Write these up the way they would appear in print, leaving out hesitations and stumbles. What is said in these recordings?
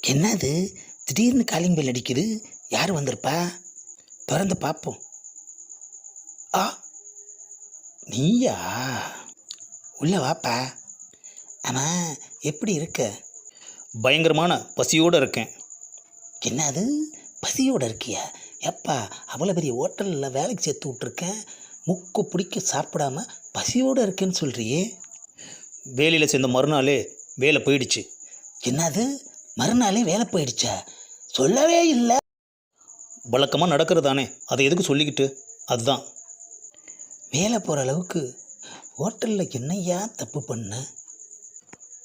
என்னது திடீர்னு calling bell அடிக்குது? யார் வந்திருப்பா? திறந்து பார்ப்போம். ஆ, நீயா? உள்ள வாப்பா. ஆமாம், எப்படி இருக்க? பயங்கரமான பசியோடு இருக்கேன். என்னது பசியோடு இருக்கியா? எப்பா, அவ்வளோ பெரிய ஹோட்டலில் வேலைக்கு சேர்த்து விட்ருக்கேன், முக்கு பிடிக்க சாப்பிடாம பசியோடு இருக்கேன்னு சொல்கிறியே? வேலையில் சேர்ந்த மறுநாளே வேலை போயிடுச்சு. என்னது மறுநாளே வேலை போயிடுச்சா? சொல்லவே இல்லை. வழக்கமாக நடக்கிறது தானே, அதை எதுக்கு சொல்லிக்கிட்டு? அதுதான். வேலை போகிற அளவுக்கு ஹோட்டலில் என்னையா தப்பு பண்ண?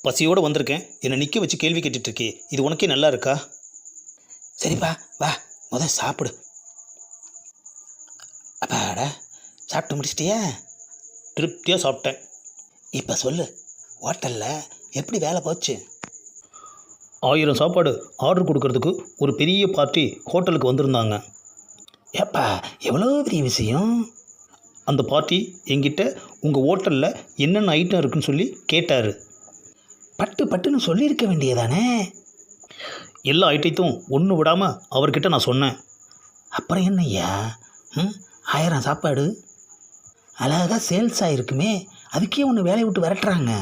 பசியோடு வந்திருக்கேன், என்னை நிற்க வச்சு கேள்வி கேட்டுட்ருக்கே, இது உனக்கே நல்லா இருக்கா? சரிப்பா, வா சாப்பிடு. அப்பாடா, சாப்பிட்டு முடிச்சிட்டியா? திருப்தியாக சாப்பிட்டேன். இப்போ சொல்லு, ஹோட்டலில் எப்படி வேலை போச்சு? 1000 சாப்பாடு ஆர்டர் கொடுக்கறதுக்கு ஒரு பெரிய பார்ட்டி ஹோட்டலுக்கு வந்திருந்தாங்க. ஏப்பா, எவ்வளோ பெரிய விஷயம். அந்த பார்ட்டி என்கிட்ட உங்கள் ஹோட்டலில் என்னென்ன ஐட்டம் இருக்குன்னு சொல்லி கேட்டார். பட்டுன்னு சொல்லியிருக்க வேண்டியதானே? எல்லா ஐட்டத்தையும் ஒன்று விடாமல் அவர்கிட்ட நான் சொன்னேன். அப்புறம் என்னய்யா, 1000 சாப்பாடு அழகாக சேல்ஸ் ஆகிருக்குமே, அதுக்கே ஒன்று வேலையை விட்டு விரட்டுறாங்க.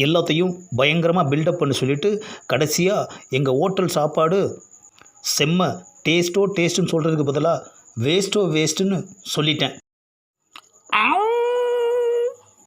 எல்லாத்தையும் பயங்கரமாக பில்டப் பண்ணி சொல்லிவிட்டு கடைசியாக எங்கள் ஹோட்டல் சாப்பாடு செம்ம டேஸ்ட்டுன்னு சொல்கிறதுக்கு பதிலாக வேஸ்ட்டுன்னு சொல்லிட்டேன்.